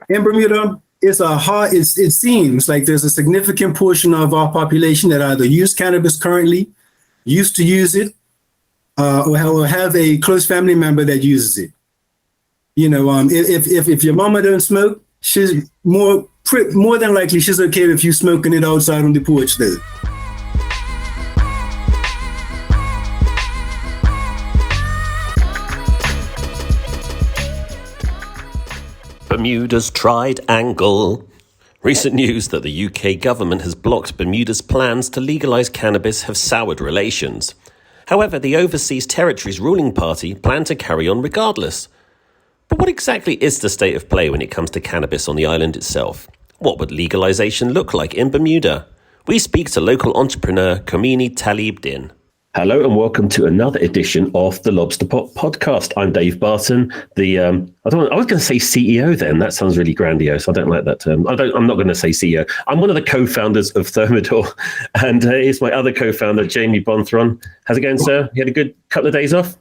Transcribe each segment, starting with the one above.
in Bermuda, it seems like there's a significant portion of our population that either use cannabis currently, used to use it, or have a close family member that uses it. If your mama doesn't smoke, she's more than likely she's okay with you smoking it outside on the porch there. Bermuda's triangle. Recent news that the UK government has blocked Bermuda's plans to legalise cannabis have soured relations. However, the overseas territory's ruling party plan to carry on regardless. But what exactly is the state of play when it comes to cannabis on the island itself? What would legalisation look like in Bermuda? We speak to local entrepreneur Khomeini Taalib-Din. Hello and welcome to another edition of the Lobsterpot podcast. I'm Dave Barton, I was going to say CEO then. That sounds really grandiose. I don't like that term. I'm not going to say CEO. I'm one of the co-founders of Thermidor, and here's my other co-founder, Jamie Bonthron. How's it going, sir? You had a good couple of days off?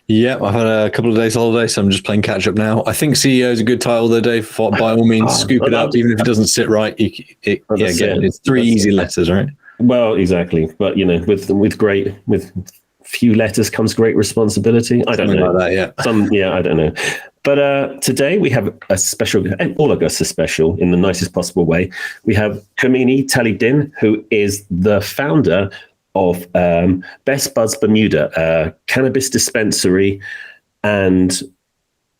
Yeah, I've had a couple of days holiday, so I'm just playing catch up now. I think CEO is a good title there, Dave. By all means, scoop it up, even if it doesn't sit right. It's three easy letters, right? Well, exactly. But, with few letters comes great responsibility. I don't know. Like that, yeah. I don't know. But today we have a special, and all of us are special in the nicest possible way. We have Khomeini Taalib-Din, who is the founder of Best Buds Bermuda, a cannabis dispensary and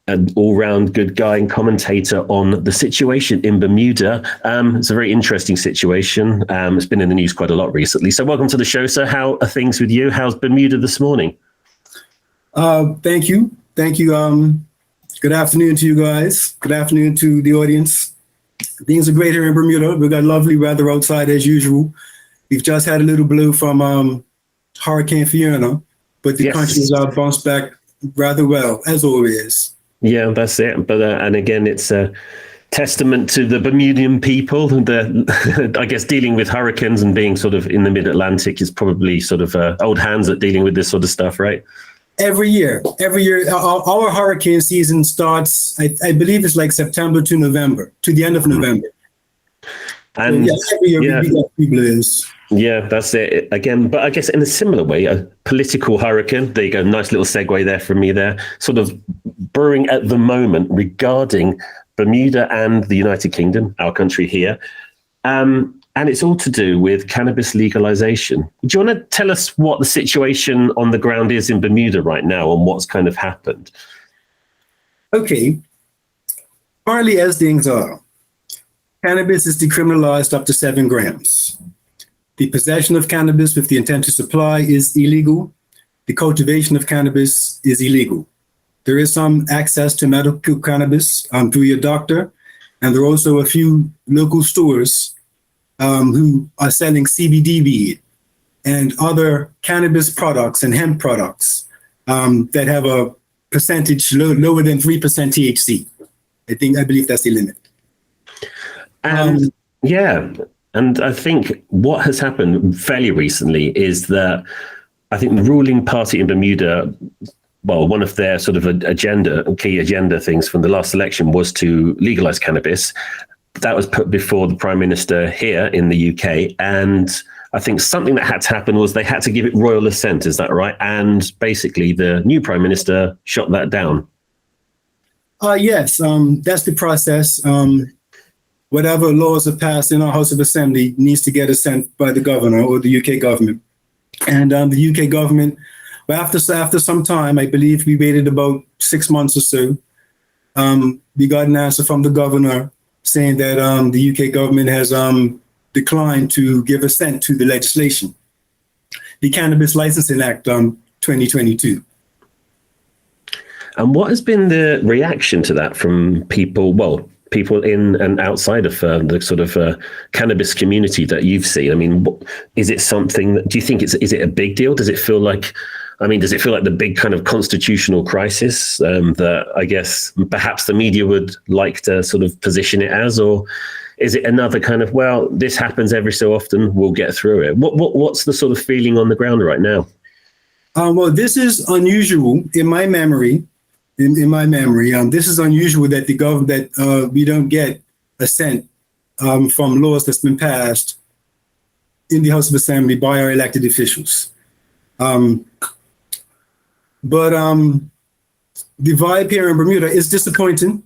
an all-round good guy and commentator on the situation in Bermuda. It's a very interesting situation. It's been in the news quite a lot recently. So welcome to the show, sir. How are things with you? How's Bermuda this morning? Thank you. Good afternoon to you guys. Good afternoon to the audience. Things are great here in Bermuda. We've got lovely weather outside as usual. We've just had a little blow from Hurricane Fiona, but the country's bounced back rather well, as always. Yeah, that's it. But and again, it's a testament to the Bermudian people. I guess dealing with hurricanes and being sort of in the mid-Atlantic is probably sort of old hands at dealing with this sort of stuff, right? Every year, our hurricane season starts. I believe it's like September to November, to the end of November. And so, every year we get people. Yeah, that's it again. But I guess in a similar way, a political hurricane. There you go. Nice little segue there from me there. Sort of brewing at the moment regarding Bermuda and the United Kingdom, our country here. And it's all to do with cannabis legalization. Do you want to tell us what the situation on the ground is in Bermuda right now and what's kind of happened? Okay. Currently, as things are, cannabis is decriminalized up to 7 grams. The possession of cannabis with the intent to supply is illegal. The cultivation of cannabis is illegal. There is some access to medical cannabis through your doctor, and there are also a few local stores who are selling CBD weed and other cannabis products and hemp products that have a percentage lower than 3% THC. I believe that's the limit. And I think what has happened fairly recently is that I think the ruling party in Bermuda, well, one of their sort of key agenda things from the last election was to legalize cannabis. That was put before the Prime Minister here in the UK. And I think something that had to happen was they had to give it royal assent. Is that right? And basically the new Prime Minister shot that down. Yes, that's the process. Whatever laws are passed in our House of Assembly needs to get assent by the governor or the UK government. And the UK government, well, after some time, I believe we waited about 6 months or so, we got an answer from the governor saying that the UK government has declined to give assent to the legislation, the Cannabis Licensing Act 2022. And what has been the reaction to that from people in and outside of the sort of cannabis community that you've seen? I mean, is it something that, do you think is it a big deal? Does it feel like the big kind of constitutional crisis that I guess perhaps the media would like to sort of position it as, or is it another kind of, well, this happens every so often, we'll get through it? What's the sort of feeling on the ground right now? Well, this is unusual in my memory. in my memory. This is unusual that the government that we don't get assent from laws that's been passed in the House of Assembly by our elected officials. But the vibe here in Bermuda is disappointing.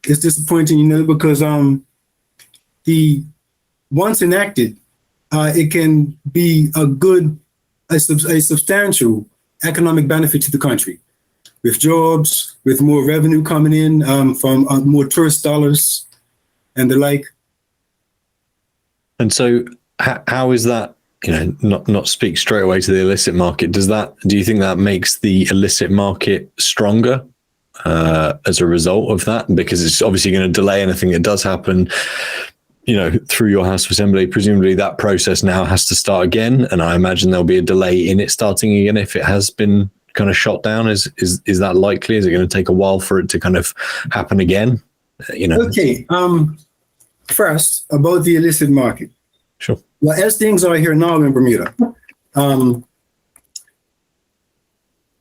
It's disappointing, because the once enacted, it can be a substantial economic benefit to the country, with jobs, with more revenue coming in from more tourist dollars and the like. And so, how is that? Not speak straight away to the illicit market. Do you think that makes the illicit market stronger as a result of that? Because it's obviously going to delay anything that does happen, through your House of Assembly. Presumably that process now has to start again. And I imagine there'll be a delay in it starting again if it has been kind of shot down. Is that likely? Is it going to take a while for it to kind of happen again? Okay. First, about the illicit market. Sure. Well, as things are here now in Bermuda,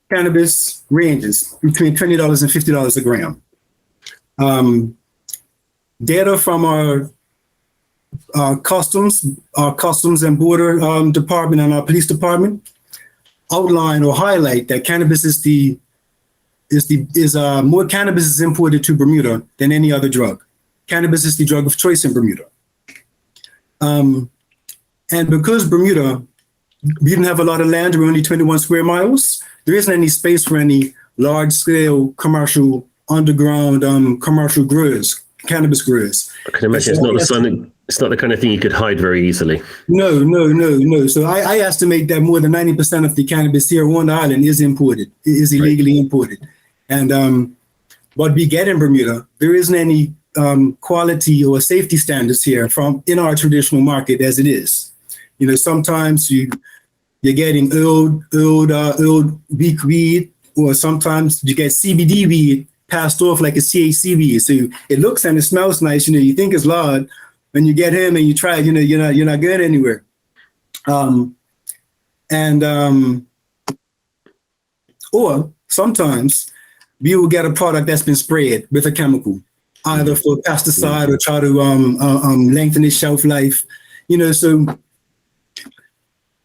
cannabis ranges between $20 and $50 a gram. Data from our customs and border department and our police department outline or highlight that cannabis more cannabis is imported to Bermuda than any other drug. Cannabis is the drug of choice in Bermuda. And because Bermuda, we didn't have a lot of land, we're only 21 square miles, there isn't any space for any large-scale commercial, underground commercial growers, cannabis growers. I can imagine it's not the kind of thing you could hide very easily. No. So I estimate that more than 90% of the cannabis here on the island is imported, is illegally imported. And what we get in Bermuda, there isn't any quality or safety standards here in our traditional market as it is. Sometimes you're getting old weak weed, or sometimes you get CBD weed passed off like a CHC weed. So it looks and it smells nice. You think it's loud. When you get him and you try it, you're not going anywhere. Or sometimes we will get a product that's been sprayed with a chemical, either for pesticide or try to lengthen its shelf life. So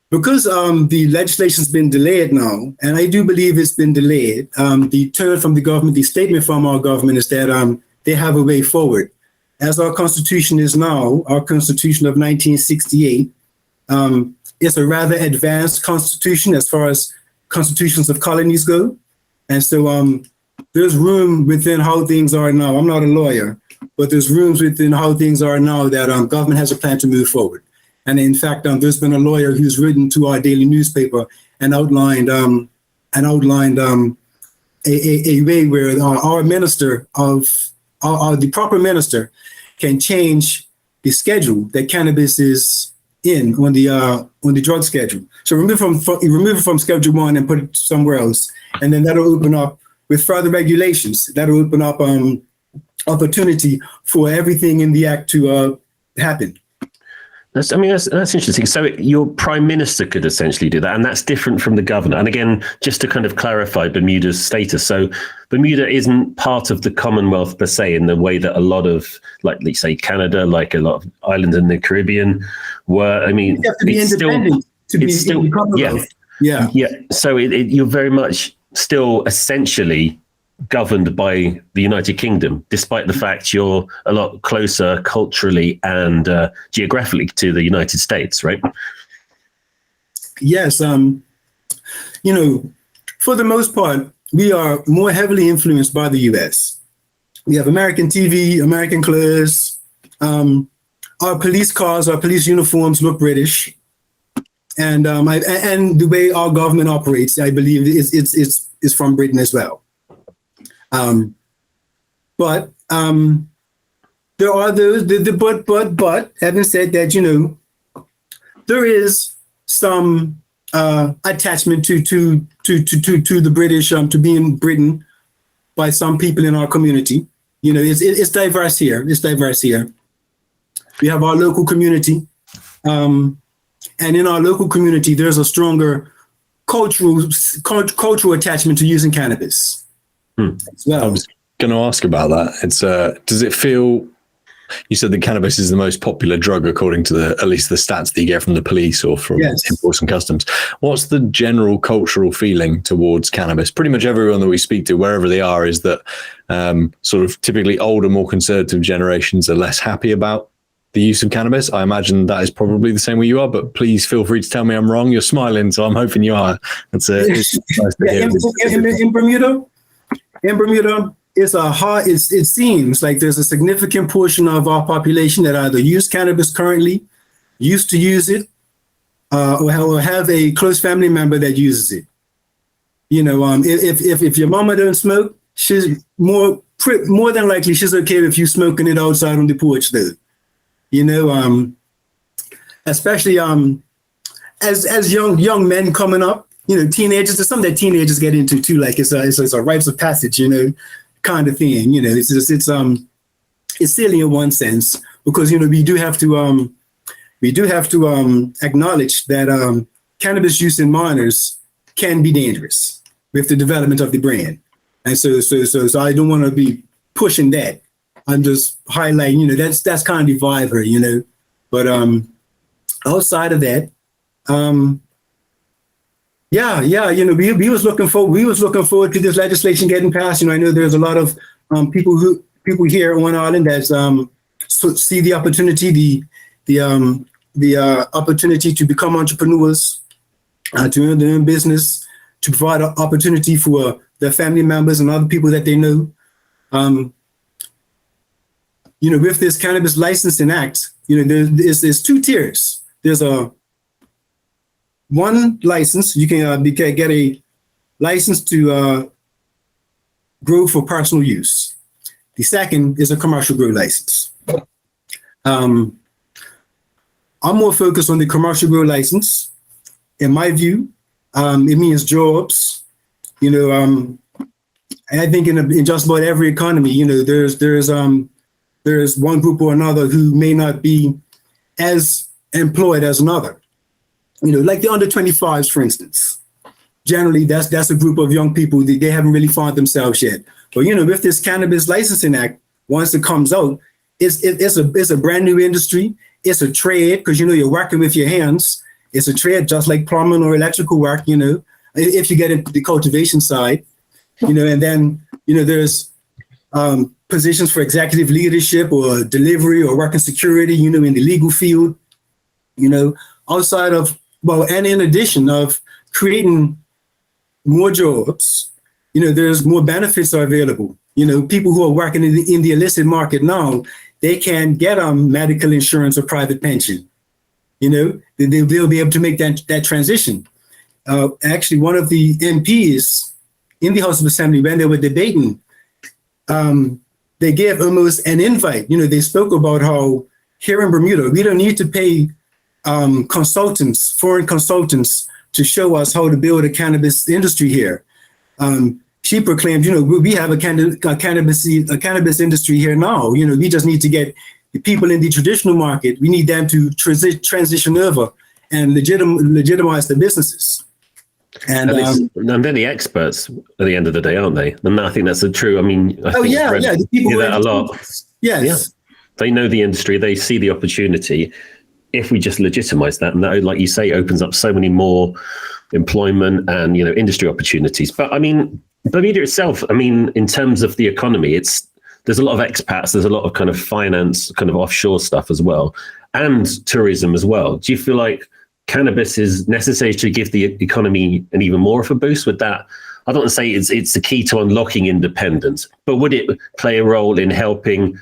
because the legislation's been delayed now, and I do believe it's been delayed, the turn from the government, the statement from our government is that they have a way forward. As our Constitution is now, our Constitution of 1968, it's a rather advanced Constitution as far as constitutions of colonies go. And so there's room within how things are now. I'm not a lawyer, but there's rooms within how things are now that government has a plan to move forward. And in fact, there's been a lawyer who's written to our daily newspaper and outlined a way where our minister the proper minister can change the schedule that cannabis is in on the drug schedule. So remove it from Schedule 1 and put it somewhere else, and then that'll open up with further regulations. That'll open up opportunity for everything in the act to happen. That's interesting. So your prime minister could essentially do that, and that's different from the governor. And again, just to kind of clarify Bermuda's status. So Bermuda isn't part of the Commonwealth per se in the way that a lot of, like, let's say Canada, like a lot of islands in the Caribbean were. I mean, you have to be independent to be in the Commonwealth. Yeah. So you're very much still essentially governed by the United Kingdom, despite the fact you're a lot closer culturally and geographically to the United States, right? Yes. For the most part, we are more heavily influenced by the US. We have American TV, American clothes. Our police cars, our police uniforms look British. And the way our government operates, I believe, is from Britain as well. But there are those, but having said that, there is some attachment to the British, to being Britain by some people in our community. It's diverse here. We have our local community, and in our local community, there's a stronger cultural attachment to using cannabis. as well. I was going to ask about that. It's does it feel? You said that cannabis is the most popular drug according to at least the stats that you get from the police or from Imports and Customs. What's the general cultural feeling towards cannabis? Pretty much everyone that we speak to, wherever they are, is that sort of typically older, more conservative generations are less happy about the use of cannabis. I imagine that is probably the same where you are, but please feel free to tell me I'm wrong. You're smiling, so I'm hoping you are. It's nice to hear. In Bermuda, it seems like there's a significant portion of our population that either use cannabis currently, used to use it, or have a close family member that uses it. If your mama don't smoke, she's more than likely she's okay with you smoking it outside on the porch though. Especially as young men coming up, teenagers. There's something that teenagers get into too. Like it's a rites of passage, kind of thing. It's silly in one sense because we do have to acknowledge that cannabis use in minors can be dangerous with the development of the brain, and so I don't want to be pushing that. I'm just highlighting, that's kind of the vibe here, but outside of that, we was looking forward to this legislation getting passed. I know there's a lot of people here on Ireland that see the opportunity, the opportunity to become entrepreneurs, to earn their own business, to provide an opportunity for their family members and other people that they know. With this Cannabis Licensing Act, there's two tiers. There's one license. You can get a license to grow for personal use. The second is a commercial grow license. I'm more focused on the commercial grow license. In my view, it means jobs. I think in just about every economy, there's one group or another who may not be as employed as another. Like the under 25s, for instance. Generally, that's a group of young people that they haven't really found themselves yet. But with this Cannabis Licensing Act, once it comes out, it's a brand new industry. It's a trade because you're working with your hands. It's a trade just like plumbing or electrical work. If you get into the cultivation side, and then there's positions for executive leadership or delivery or working security, in the legal field, outside of, and in addition of creating more jobs, there's more benefits are available. People who are working in the illicit market now, they can get medical insurance or private pension. They'll be able to make that transition. Actually, one of the MPs in the House of Assembly, when they were debating, they gave almost an invite. They spoke about how here in Bermuda, we don't need to pay foreign consultants to show us how to build a cannabis industry here. She proclaimed, we have a cannabis industry here now. We just need to get the people in the traditional market. We need them to transition over and legitimize the businesses. And they're the experts at the end of the day, aren't they? And I think that's true. I The people hear that a lot. Yes. Yeah. They know the industry. They see the opportunity. If we just legitimize that, and that, like you say, opens up so many more employment and industry opportunities. But Bermuda itself, in terms of the economy, there's a lot of expats. There's a lot of kind of finance, kind of offshore stuff as well, and tourism as well. Do you feel like cannabis is necessary to give the economy an even more of a boost? With that, I don't want to say it's the key to unlocking independence, but would it play a role in helping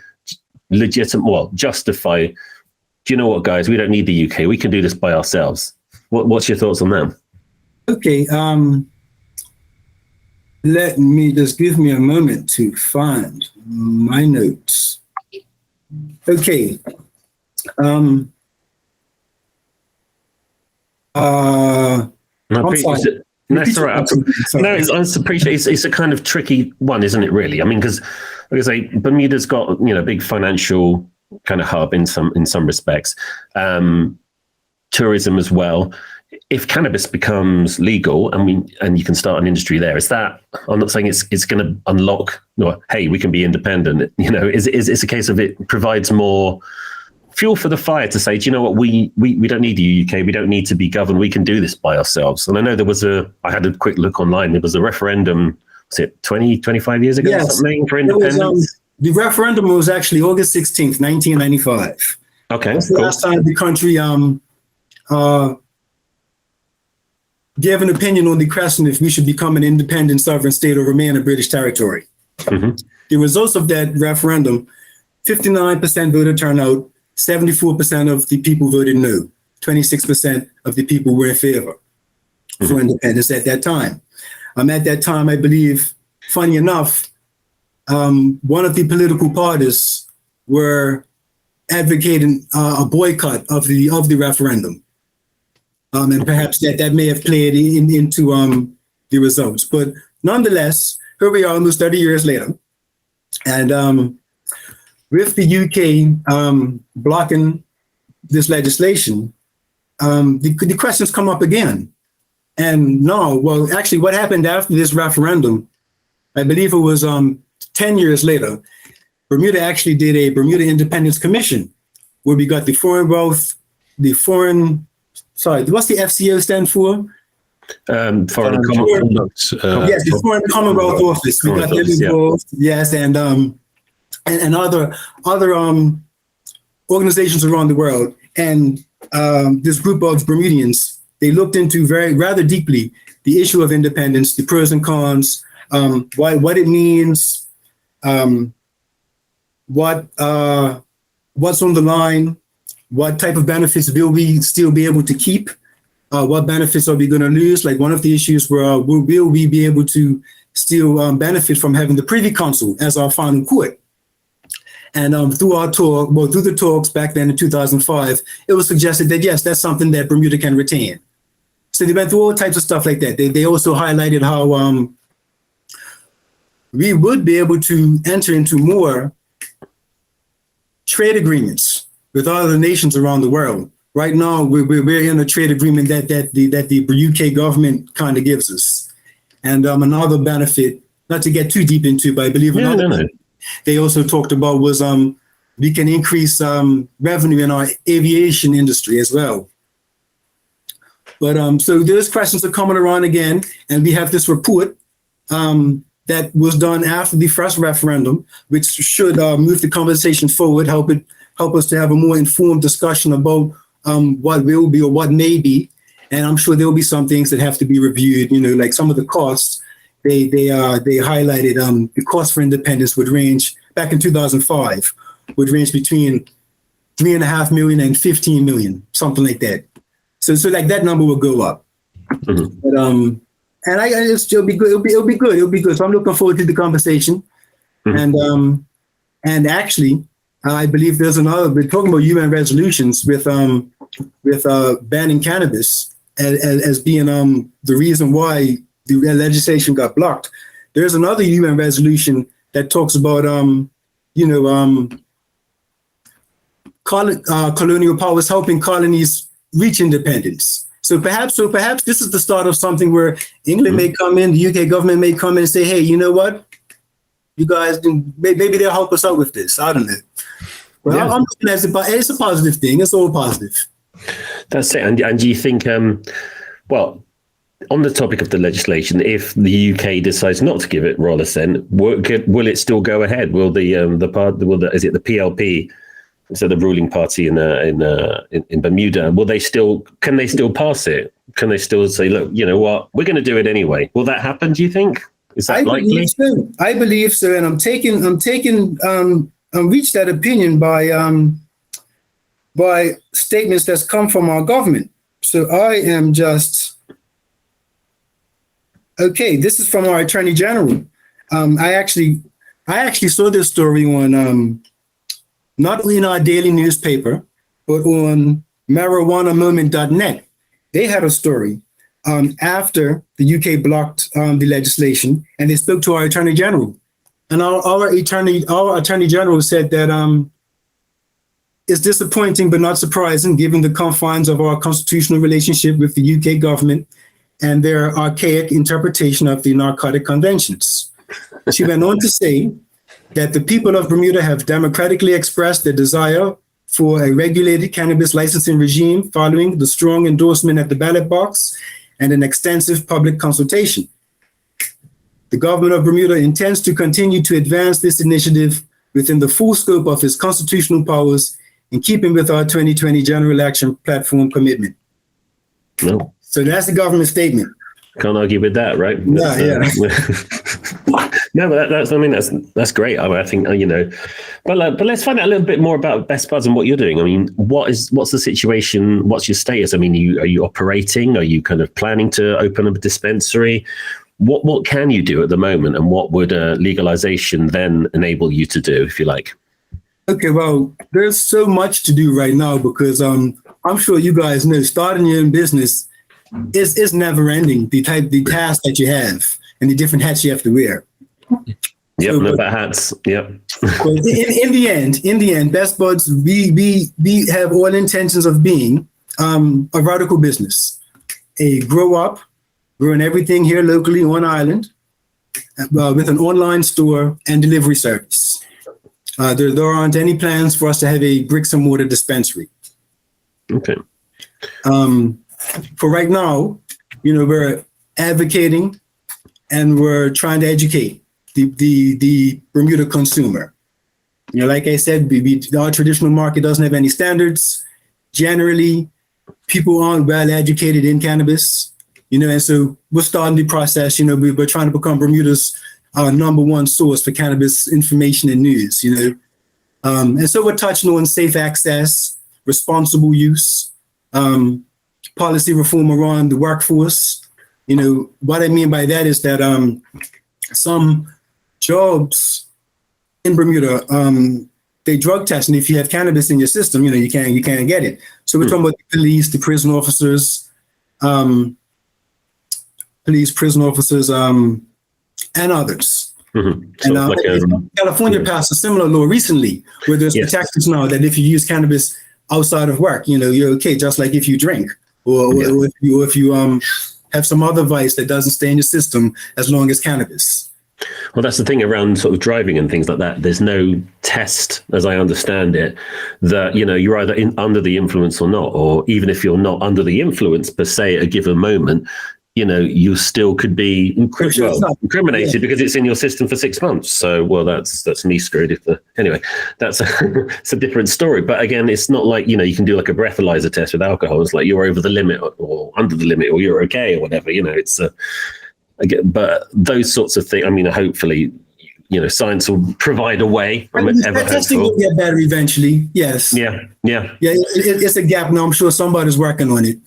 justify? Do you know what, guys? We don't need the UK. We can do this by ourselves. What's your thoughts on that? Okay. Let me just give me a moment to find my notes. Okay. That's all right. No, I appreciate it's a kind of tricky one, isn't it? Really, because like I say, Bermuda's got a big financial kind of hub in some respects, tourism as well. if cannabis becomes legal, and you can start an industry there, is that, I'm not saying it's going to unlock, hey, we can be independent. Is a case of it provides more fuel for the fire to say, do you know what, we don't need the UK, we don't need to be governed, we can do this by ourselves. And I know I had a quick look online, there was a referendum, was it 25 years ago, yes, something, for independence? The referendum was actually August 16th, 1995. Okay, that's the last time the country gave an opinion on the question if we should become an independent sovereign state or remain a British territory. Mm-hmm. The results of that referendum, 59% voter turnout, 74% of the people voted no, 26% of the people were in favor for independence at that time. At that time, I believe, funny enough, one of the political parties were advocating a boycott of the referendum. And perhaps that may have played into the results. But nonetheless, here we are almost 30 years later. And with the UK blocking this legislation, the questions come up again. And actually what happened after this referendum, I believe it was 10 years later, Bermuda actually did a Bermuda Independence Commission, where we got the foreign wealth, what's the FCO stand for? Foreign Conduct. Yes, the Foreign Commonwealth Office. We got them involved. Yeah. Yes, and other organizations around the world. And this group of Bermudians, they looked into rather deeply the issue of independence, the pros and cons, what it means, what's on the line, what type of benefits will we still be able to keep, what benefits are we going to lose? Like one of the issues were, will we be able to still benefit from having the Privy Council as our final court? And through the talks back then in 2005, it was suggested that, yes, that's something that Bermuda can retain. So they went through all types of stuff like that. They also highlighted how we would be able to enter into more trade agreements with other nations around the world. Right now, we're in a trade agreement that the UK government kind of gives us. And another benefit, not to get too deep into, but I believe they also talked about was we can increase revenue in our aviation industry as well. But so those questions are coming around again, and we have this report that was done after the first referendum, which should move the conversation forward, help us to have a more informed discussion about what will be or what may be. And I'm sure there will be some things that have to be reviewed, like some of the costs. They highlighted the cost for independence would range, back in 2005, would range between 3.5 million and 15 million, something like that. So like that number will go up. Mm-hmm. But, and it'll be good. It'll be good. So I'm looking forward to the conversation. Mm-hmm. And actually, I believe there's another. We're talking about UN resolutions with banning cannabis as being the reason why the legislation got blocked. There's another UN resolution that talks about colonial powers helping colonies reach independence. So perhaps this is the start of something where England may come in, the UK government may come in and say, hey, you know what? You guys, maybe they'll help us out with this. I don't know. Well, yeah. I'm looking at it, it's a positive thing. It's all positive. That's it. And do you think, well, on the topic of the legislation, if the UK decides not to give it royal assent, will it still go ahead? Will is it the PLP, so the ruling party in Bermuda, can they still pass it? Can they still say, look, you know what, we're going to do it anyway? Will that happen? Do you think? Is that likely? I believe so, and I'm reached that opinion by statements that's come from our government. So I am just okay. This is from our Attorney General. I actually saw this story on not only in our daily newspaper, but on marijuanamoment.net. They had a story after the UK blocked the legislation, and they spoke to our Attorney General. And our Attorney General said that is disappointing but not surprising given the confines of our constitutional relationship with the UK government and their archaic interpretation of the narcotic conventions. She went on to say that the people of Bermuda have democratically expressed their desire for a regulated cannabis licensing regime following the strong endorsement at the ballot box and an extensive public consultation. The government of Bermuda intends to continue to advance this initiative within the full scope of its constitutional powers in keeping with our 2020 General Action Platform commitment. No. So that's the government statement. Can't argue with that, right? Yeah. No, but that's great. I think but let's find out a little bit more about Best Buds and what you're doing. I mean, what's the situation? What's your status? I mean, are you operating? Are you kind of planning to open up a dispensary? What can you do at the moment, and what would legalization then enable you to do, if you like? Okay, well, there's so much to do right now because I'm sure you guys know starting your own business is never ending. The task that you have and the different hats you have to wear. Yep, so, no bad hats. Yep. in the end, Best Buds, we have all intentions of being a vertical business, a growing everything here locally on island, with an online store and delivery service. There aren't any plans for us to have a bricks and mortar dispensary. Okay. For right now, we're advocating and we're trying to educate the Bermuda consumer. Like I said, our traditional market doesn't have any standards. Generally, people aren't well educated in cannabis, and so we're starting the process. We're trying to become Bermuda's number one source for cannabis information and news, and so we're touching on safe access, responsible use, policy reform around the workforce. What I mean by that is that some jobs in Bermuda, they drug test, and if you have cannabis in your system, you can't get it. So we're talking about the police, the prison officers, and others. Mm-hmm. And California passed a similar law recently, where there's protections now that if you use cannabis outside of work, you're okay, just like if you drink or if you have some other vice that doesn't stay in your system as long as cannabis. Well, that's the thing around sort of driving and things like that. There's no test, as I understand it, that, you're either under the influence or not, or even if you're not under the influence per se at a given moment, you still could be incriminated because it's in your system for 6 months. So, well, that's me screwed. Anyway, that's it's a different story. But again, it's not like, you can do like a breathalyzer test with alcohol. It's like you're over the limit or under the limit or you're okay or whatever, it's again, but those sorts of things, I mean, hopefully, science will provide a way. Testing will get better eventually. Yes. Yeah. It's a gap now. I'm sure somebody's working on it.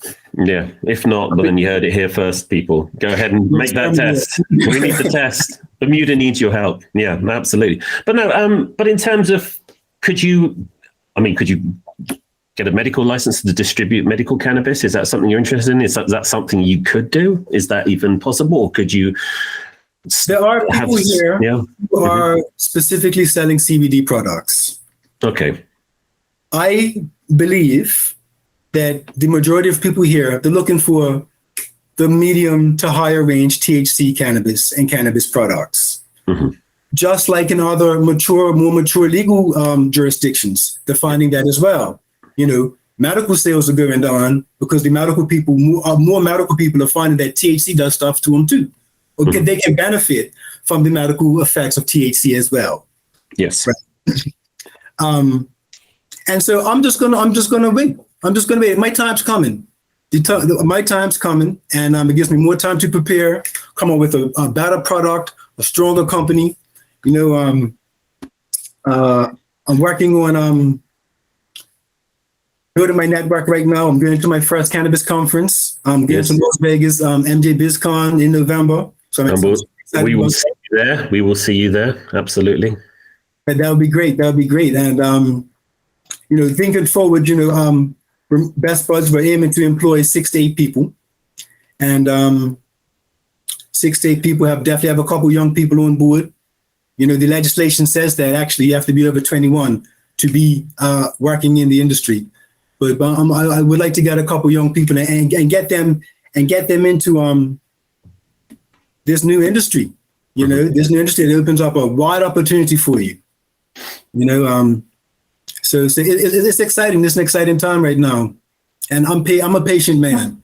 Yeah. If not, then you heard it here first, people. Go ahead and make that test. We need the test. Bermuda needs your help. Yeah, absolutely. But no, but in terms of, could you get a medical license to distribute medical cannabis? Is that something you're interested in? Is that something you could do? Is that even possible? Or could you? There are people here who are specifically selling CBD products. Okay. I believe that the majority of people here, they're looking for the medium to higher range THC cannabis and cannabis products. Mm-hmm. Just like in other more mature legal jurisdictions, they're finding that as well. Medical sales are going down because more medical people are finding that THC does stuff to them too. Okay, they can benefit from the medical effects of THC as well. Yes. Right. And so I'm just gonna wait. My time's coming. My time's coming, and it gives me more time to prepare, come up with a better product, a stronger company. I'm working on building my network right now. I'm going to my first cannabis conference. I'm going to Las Vegas, MJ BizCon in November. So we will see you there. We will see you there. Absolutely. But that would be great. And, thinking forward, Best Buds, we're aiming to employ 6 to 8 people. And 6 to 8 people definitely have a couple young people on board. The legislation says that actually you have to be over 21 to be working in the industry. But I would like to get a couple young people and get them into this new industry. You know, this new industry that opens up a wide opportunity for you. You know, so it's exciting. It's an exciting time right now, and I'm a patient man.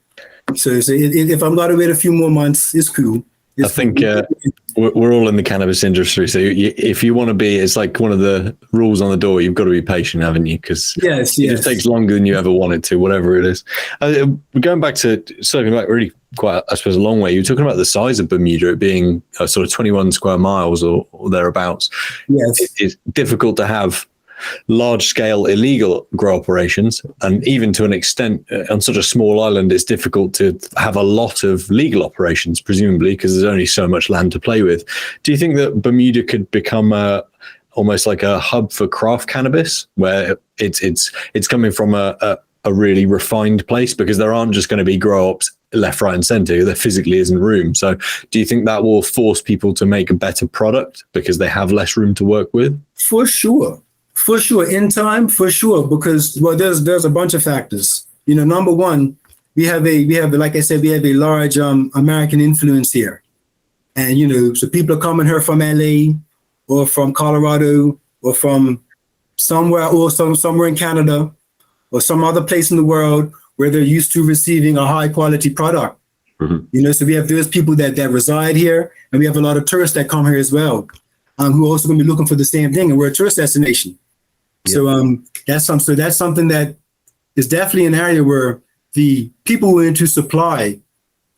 So if I'm going to wait a few more months, it's cool. I think we're all in the cannabis industry. So if you want to be, it's like one of the rules on the door. You've got to be patient, haven't you? Because it just takes longer than you ever wanted to, whatever it is. Going back to circling back really quite, I suppose, a long way. You're talking about the size of Bermuda, it being sort of 21 square miles or thereabouts. Yes, it's difficult to have large-scale illegal grow operations, and even to an extent on such a small island, it's difficult to have a lot of legal operations, presumably because there's only so much land to play with. Do you think that Bermuda could become almost like a hub for craft cannabis, where it's coming from a really refined place, because there aren't just going to be grow ops left, right, and centre? There physically isn't room. So, do you think that will force people to make a better product because they have less room to work with? For sure. For sure, in time, for sure, because there's a bunch of factors. You know, number one, we have like I said, we have a large American influence here, and you know, so people are coming here from LA or from Colorado or from somewhere in Canada or some other place in the world where they're used to receiving a high quality product. You know, so we have those people that reside here, and we have a lot of tourists that come here as well, who are also going to be looking for the same thing, and we're a tourist destination. So that's something that is definitely an area where the people who are into supply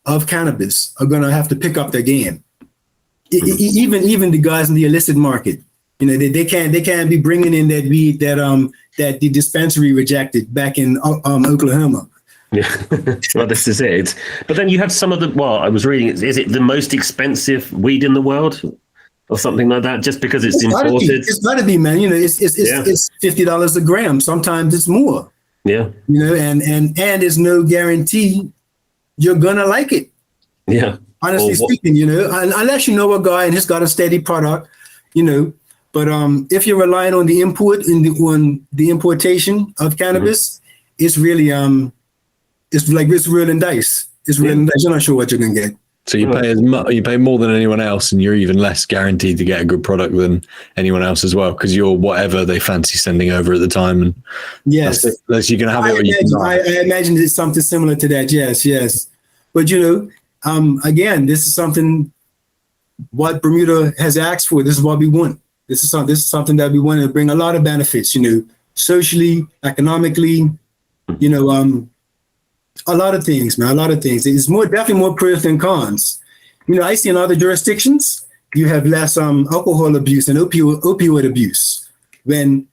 of cannabis are going to have to pick up their game. Even the guys in the illicit market, you know, they can't be bringing in that weed that the dispensary rejected back in Oklahoma. Yeah, well, this is it. But then you have some of the. Well, I was reading. Is it the most expensive weed in the world? Or something like that, just because it's imported. It's got to be, man. You know, it's $50 a gram. Sometimes it's more. Yeah. You know, and there's no guarantee you're gonna like it. Yeah. Honestly speaking, you know, unless you know a guy and he's got a steady product, you know. But if you're relying on the importation of cannabis, it's really it's rolling dice. It's rolling dice. You're not sure what you're gonna get. So you pay more than anyone else, and you're even less guaranteed to get a good product than anyone else as well, because you're whatever they fancy sending over at the time. And yes, unless you can have I imagine it's something similar to that. Yes. But you know, again, this is something what Bermuda has asked for. This is what we want. This is something that we want to bring a lot of benefits. You know, socially, economically, you know, a lot of things, man. A lot of things. It's definitely more pros than cons. You know, I see in other jurisdictions you have less alcohol abuse and opioid abuse when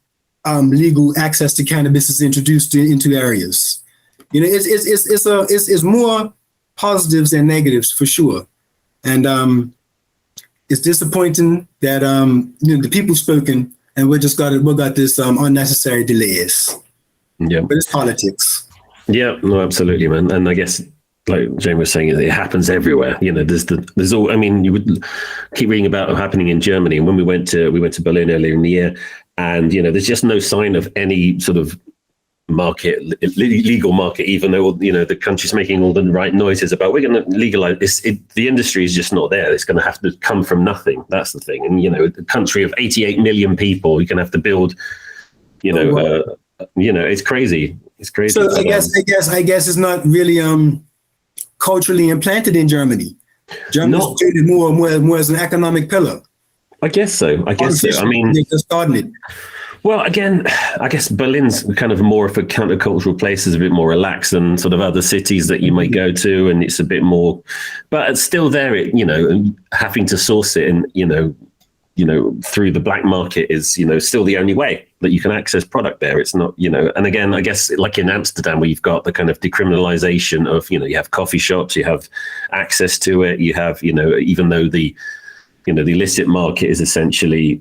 legal access to cannabis is introduced into areas. You know, it's more positives than negatives for sure, and it's disappointing that you know, the people spoken, and we got this unnecessary delays. Yeah, but it's politics. Yeah, no, absolutely, man. And I guess, like Jane was saying, it happens everywhere. You know, there's all. I mean, you would keep reading about it happening in Germany. And when we went to Berlin earlier in the year, and you know, there's just no sign of any sort of legal market, even though, you know, the country's making all the right noises about we're going to legalize. The industry is just not there. It's going to have to come from nothing. That's the thing. And you know, a country of 88 million people, you're going to have to build. You know, you know, it's crazy. It's crazy. So I guess it's not really culturally implanted in Germany. Germany's treated more as an economic pillar. I guess so. I mean, they just started it. Well, again, I guess Berlin's kind of more of a countercultural place, is a bit more relaxed than sort of other cities that you might go to, and it's a bit more. But it's still there. You know, having to source it and you know through the black market is, you know, still the only way that you can access product there. It's not, you know, and again, I guess like in Amsterdam, where you've got the kind of decriminalization of, you know, you have coffee shops, you have access to it, you have, you know, even though the illicit market is essentially,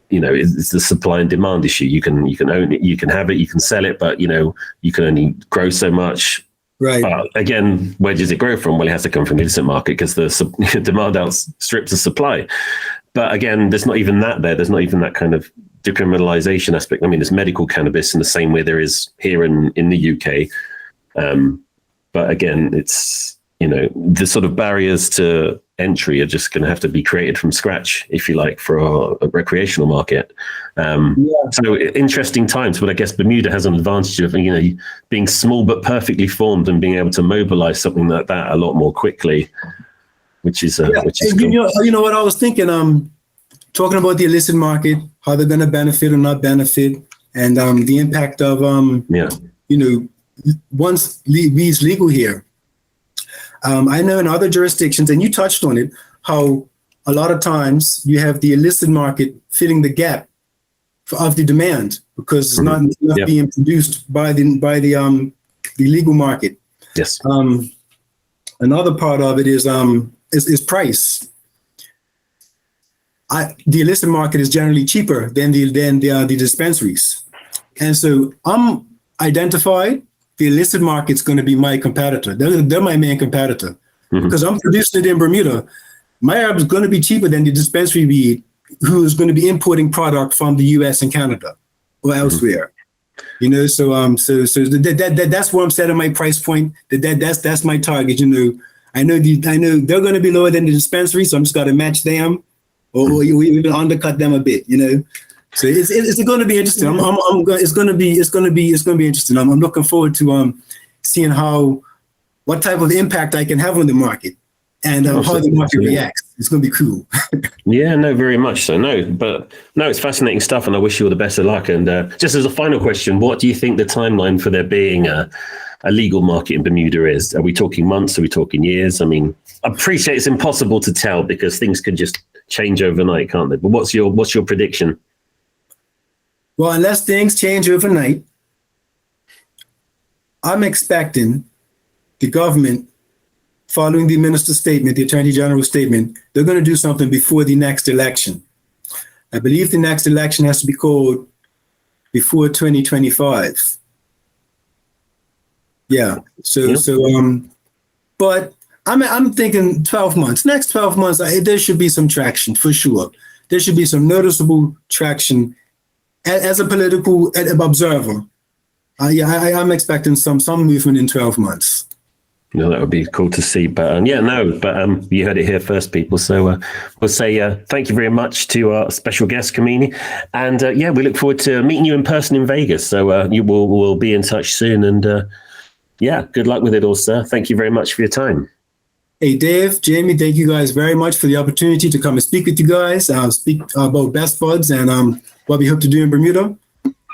you know, it's the supply and demand issue. You can own it, you can have it, you can sell it, but you know, you can only grow so much. Right. Again, where does it grow from? Well, it has to come from the illicit market because the demand outstrips the supply. But again, there's not even that there. There's not even that kind of decriminalisation aspect. I mean, there's medical cannabis in the same way there is here in the UK. But again, it's, you know, the sort of barriers to entry are just going to have to be created from scratch, if you like, for a recreational market. So interesting times, but I guess Bermuda has an advantage of, you know, being small but perfectly formed and being able to mobilize something like that a lot more quickly, which is cool. You know what I was thinking, talking about the illicit market, how they're going to benefit or not benefit, and the impact of you know, once weed's legal here. I know in other jurisdictions, and you touched on it, how a lot of times you have the illicit market filling the gap of the demand because it's not enough being produced by the legal market. Yes. Another part of it is price. The illicit market is generally cheaper than the dispensaries, and so I'm identified. The illicit market's going to be my competitor. They're my main competitor because I'm producing it in Bermuda. My herb is going to be cheaper than the dispensary weed, who's going to be importing product from the U.S. and Canada or elsewhere. You know, so that's where I'm setting my price point. That's my target. You know, I know they're going to be lower than the dispensary, so I'm just got to match them, or even undercut them a bit. You know. So it's going to be interesting. It's going to be interesting. I'm looking forward to seeing what type of impact I can have on the market and how the market reacts. It's going to be cool. Yeah, no, very much so. It's fascinating stuff, and I wish you all the best of luck. And just as a final question, what do you think the timeline for there being a legal market in Bermuda is? Are we talking months? Are we talking years? I mean, I appreciate it's impossible to tell because things could just change overnight, can't they? But what's your prediction? Well, unless things change overnight, I'm expecting the government, following the minister's statement, the attorney general's statement, they're going to do something before the next election. I believe the next election has to be called before 2025. Yeah. But I'm thinking 12 months. Next 12 months, there should be some traction for sure. There should be some noticeable traction. As a political observer, I'm expecting some movement in 12 months. No, that would be cool to see. But you heard it here first, people. So we'll say thank you very much to our special guest, Khomeini. And we look forward to meeting you in person in Vegas. So we'll be in touch soon. And good luck with it all, sir. Thank you very much for your time. Hey, Dave, Jamie, thank you guys very much for the opportunity to come and speak with you guys. Speak about Best Buds and what we hope to do in Bermuda.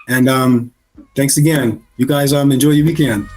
And thanks again. You guys enjoy your weekend.